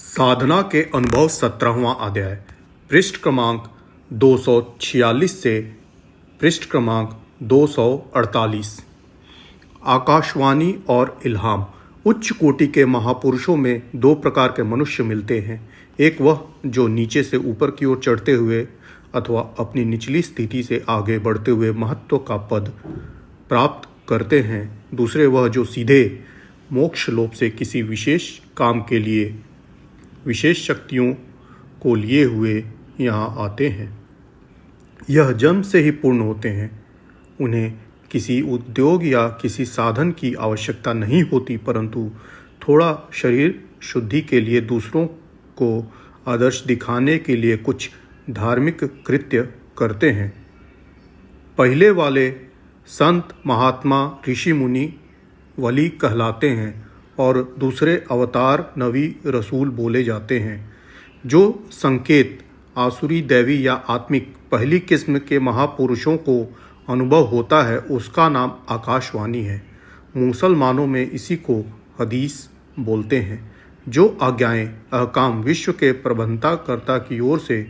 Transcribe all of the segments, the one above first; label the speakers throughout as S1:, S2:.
S1: साधना के अनुभव 17वां अध्याय पृष्ठ क्रमांक 246 से पृष्ठ क्रमांक 248। आकाशवाणी और इल्हाम। उच्च कोटि के महापुरुषों में दो प्रकार के मनुष्य मिलते हैं। एक वह जो नीचे से ऊपर की ओर चढ़ते हुए अथवा अपनी निचली स्थिति से आगे बढ़ते हुए महत्व का पद प्राप्त करते हैं। दूसरे वह जो सीधे मोक्ष लोभ से किसी विशेष काम के लिए विशेष शक्तियों को लिए हुए यहाँ आते हैं। यह जन्म से ही पूर्ण होते हैं। उन्हें किसी उद्योग या किसी साधन की आवश्यकता नहीं होती, परंतु थोड़ा शरीर शुद्धि के लिए दूसरों को आदर्श दिखाने के लिए कुछ धार्मिक कृत्य करते हैं। पहले वाले संत, महात्मा, ऋषि, मुनि, वली कहलाते हैं और दूसरे अवतार, नबी, रसूल बोले जाते हैं। जो संकेत आसुरी, दैवी या आत्मिक पहली किस्म के महापुरुषों को अनुभव होता है उसका नाम आकाशवाणी है। मुसलमानों में इसी को हदीस बोलते हैं। जो आज्ञाएं अहकाम विश्व के प्रबंधकर्ता की ओर से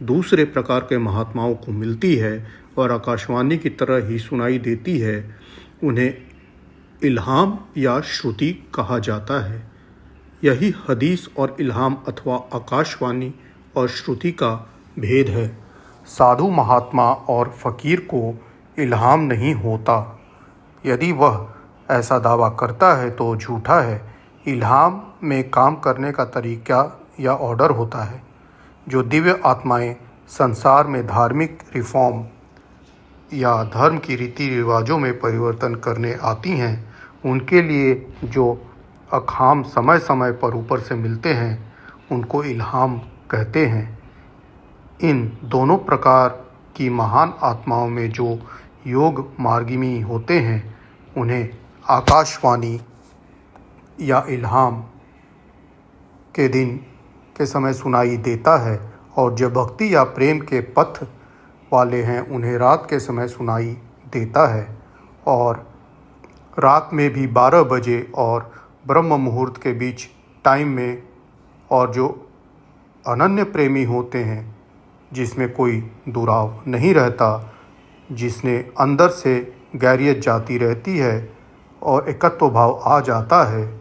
S1: दूसरे प्रकार के महात्माओं को मिलती है और आकाशवाणी की तरह ही सुनाई देती है, उन्हें इल्हाम या श्रुति कहा जाता है। यही हदीस और इल्हाम अथवा आकाशवाणी और श्रुति का भेद है। साधु, महात्मा और फकीर को इल्हाम नहीं होता। यदि वह ऐसा दावा करता है तो झूठा है। इल्हाम में काम करने का तरीका या ऑर्डर होता है। जो दिव्य आत्माएं संसार में धार्मिक रिफॉर्म या धर्म की रीति रिवाजों में परिवर्तन करने आती हैं, उनके लिए जो अखाम समय समय पर ऊपर से मिलते हैं उनको इल्हाम कहते हैं। इन दोनों प्रकार की महान आत्माओं में जो योग मार्गिमी होते हैं उन्हें आकाशवाणी या इल्हाम के दिन के समय सुनाई देता है, और जो भक्ति या प्रेम के पथ वाले हैं उन्हें रात के समय सुनाई देता है। और रात में भी 12 बजे और ब्रह्म मुहूर्त के बीच टाइम में। और जो अनन्य प्रेमी होते हैं, जिसमें कोई दुराव नहीं रहता, जिसने अंदर से गैरियत जाती रहती है और एकत्व भाव आ जाता है,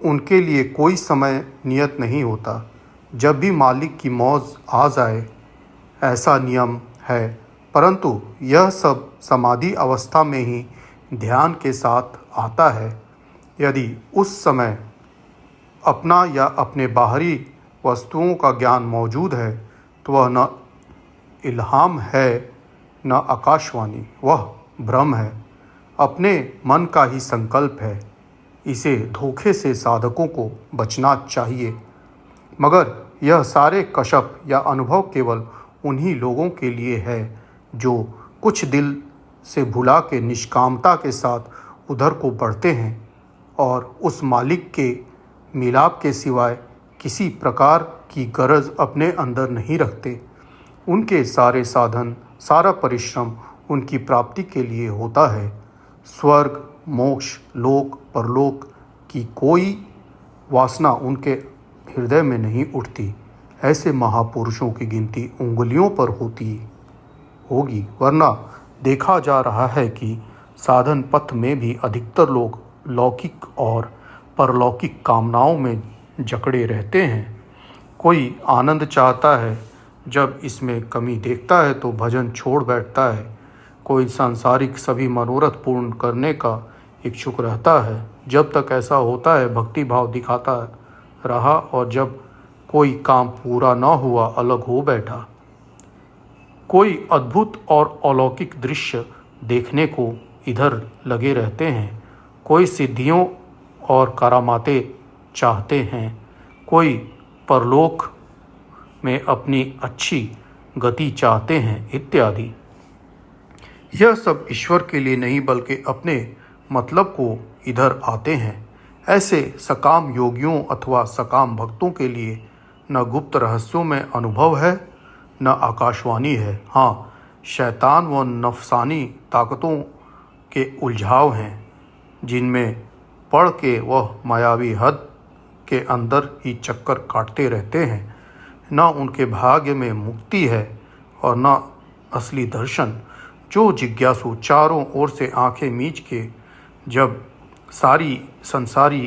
S1: उनके लिए कोई समय नियत नहीं होता। जब भी मालिक की मौज आ जाए ऐसा नियम है, परंतु यह सब समाधि अवस्था में ही ध्यान के साथ आता है। यदि उस समय अपना या अपने बाहरी वस्तुओं का ज्ञान मौजूद है तो वह न इल्हाम है न आकाशवाणी, वह भ्रम है, अपने मन का ही संकल्प है। इसे धोखे से साधकों को बचना चाहिए। मगर यह सारे कशप या अनुभव केवल उन्हीं लोगों के लिए है जो कुछ दिल से भुला के निष्कामता के साथ उधर को बढ़ते हैं और उस मालिक के मिलाप के सिवाय किसी प्रकार की गरज अपने अंदर नहीं रखते। उनके सारे साधन, सारा परिश्रम उनकी प्राप्ति के लिए होता है। स्वर्ग, मोक्ष, लोक, परलोक की कोई वासना उनके हृदय में नहीं उठती। ऐसे महापुरुषों की गिनती उंगलियों पर होगी, वरना देखा जा रहा है कि साधन पथ में भी अधिकतर लोग लौकिक और परलौकिक कामनाओं में जकड़े रहते हैं। कोई आनंद चाहता है, जब इसमें कमी देखता है तो भजन छोड़ बैठता है। कोई सांसारिक सभी मनोरथ पूर्ण करने का इच्छुक रहता है। जब तक ऐसा होता है भक्ति भाव दिखाता रहा, और जब कोई काम पूरा न हुआ अलग हो बैठा। कोई अद्भुत और अलौकिक दृश्य देखने को इधर लगे रहते हैं। कोई सिद्धियों और करामातें चाहते हैं। कोई परलोक में अपनी अच्छी गति चाहते हैं इत्यादि। यह सब ईश्वर के लिए नहीं बल्कि अपने मतलब को इधर आते हैं। ऐसे सकाम योगियों अथवा सकाम भक्तों के लिए न गुप्त रहस्यों में अनुभव है न आकाशवाणी है। हाँ, शैतान व नफसानी ताकतों के उलझाव हैं, जिनमें पढ़ के वह मायावी हद के अंदर ही चक्कर काटते रहते हैं। न उनके भाग्य में मुक्ति है और न असली दर्शन। जो जिज्ञासु चारों ओर से आंखें मीच के जब सारी संसारी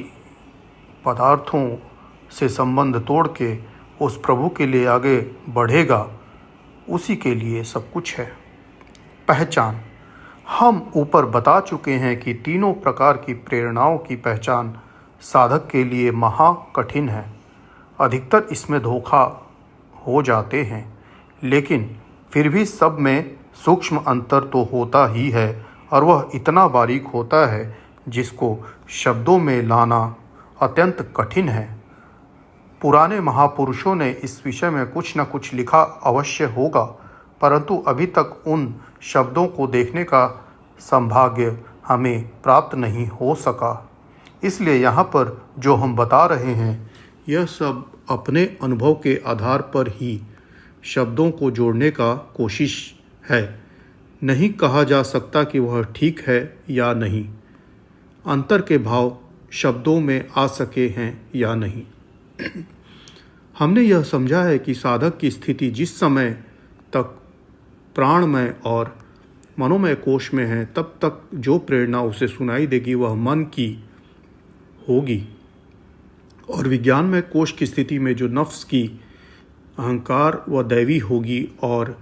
S1: पदार्थों से संबंध तोड़ के उस प्रभु के लिए आगे बढ़ेगा, उसी के लिए सब कुछ है। पहचान। हम ऊपर बता चुके हैं कि तीनों प्रकार की प्रेरणाओं की पहचान साधक के लिए महा कठिन है। अधिकतर इसमें धोखा हो जाते हैं, लेकिन फिर भी सब में सूक्ष्म अंतर तो होता ही है, और वह इतना बारीक होता है जिसको शब्दों में लाना अत्यंत कठिन है। पुराने महापुरुषों ने इस विषय में कुछ न कुछ लिखा अवश्य होगा, परंतु अभी तक उन शब्दों को देखने का सौभाग्य हमें प्राप्त नहीं हो सका। इसलिए यहाँ पर जो हम बता रहे हैं, यह सब अपने अनुभव के आधार पर ही शब्दों को जोड़ने का कोशिश है। नहीं कहा जा सकता कि वह ठीक है या नहीं, अंतर के भाव शब्दों में आ सके हैं या नहीं। हमने यह समझा है कि साधक की स्थिति जिस समय तक प्राणमय और मनोमय कोश में है, तब तक जो प्रेरणा उसे सुनाई देगी वह मन की होगी, और विज्ञान में कोश की स्थिति में जो नफ्स की अहंकार व दैवी होगी, और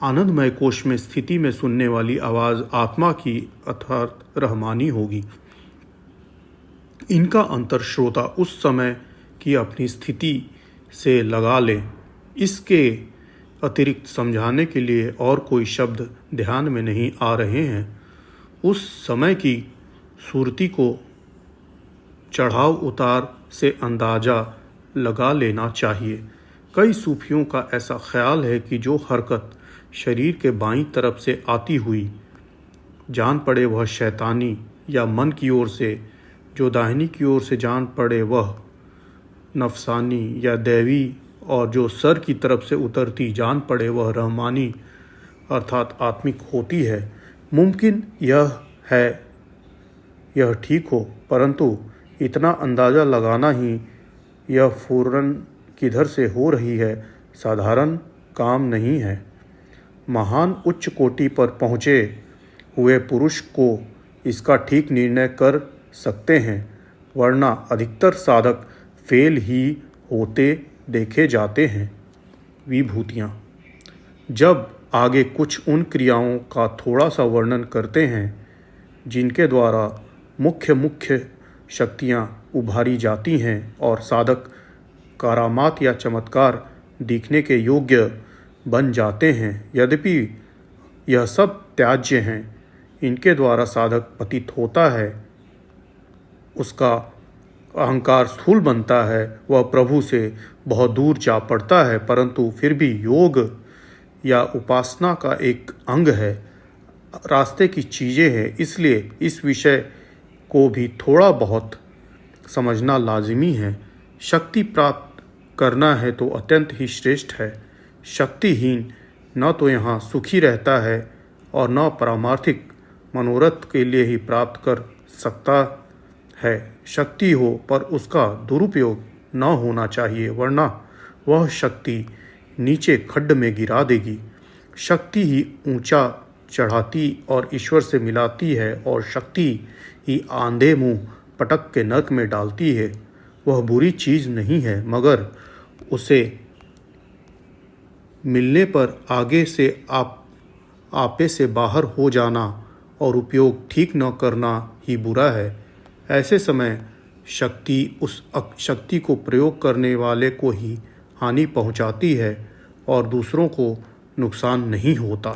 S1: आनंदमय कोश में स्थिति में सुनने वाली आवाज़ आत्मा की अर्थात रहमानी होगी। इनका अंतर श्रोता उस समय की अपनी स्थिति से लगा ले। इसके अतिरिक्त समझाने के लिए और कोई शब्द ध्यान में नहीं आ रहे हैं। उस समय की सूरती को चढ़ाव उतार से अंदाज़ा लगा लेना चाहिए। कई सूफियों का ऐसा ख्याल है कि जो हरकत शरीर के बाईं तरफ से आती हुई जान पड़े वह शैतानी या मन की ओर से, जो दाहिनी की ओर से जान पड़े वह नफसानी या दैवी, और जो सर की तरफ से उतरती जान पड़े वह रहमानी अर्थात आत्मिक होती है। मुमकिन यह है यह ठीक हो, परंतु इतना अंदाज़ा लगाना ही यह फौरन किधर से हो रही है साधारण काम नहीं है। महान उच्च कोटि पर पहुँचे हुए पुरुष को इसका ठीक निर्णय कर सकते हैं, वरना अधिकतर साधक फेल ही होते देखे जाते हैं। विभूतियाँ। जब आगे कुछ उन क्रियाओं का थोड़ा सा वर्णन करते हैं जिनके द्वारा मुख्य शक्तियाँ उभारी जाती हैं और साधक करामात या चमत्कार दिखने के योग्य बन जाते हैं, यद्यपि यह सब त्याज्य हैं, इनके द्वारा साधक पतित होता है, उसका अहंकार स्थूल बनता है, वह प्रभु से बहुत दूर जा पड़ता है, परंतु फिर भी योग या उपासना का एक अंग है, रास्ते की चीज़ें हैं। इसलिए इस विषय को भी थोड़ा बहुत समझना लाजिमी है। शक्ति प्राप्त करना है तो अत्यंत ही श्रेष्ठ है। शक्तिहीन न तो यहाँ सुखी रहता है और न पारमार्थिक मनोरथ के लिए ही प्राप्त कर सकता है। शक्ति हो पर उसका दुरुपयोग न होना चाहिए, वरना वह शक्ति नीचे खड्ड में गिरा देगी। शक्ति ही ऊंचा चढ़ाती और ईश्वर से मिलाती है, और शक्ति ही आंधे मुंह पटक के नरक में डालती है। वह बुरी चीज़ नहीं है, मगर उसे मिलने पर आगे से आपे से बाहर हो जाना और उपयोग ठीक न करना ही बुरा है। ऐसे समय शक्ति उस शक्ति को प्रयोग करने वाले को ही हानि पहुंचाती है और दूसरों को नुकसान नहीं होता।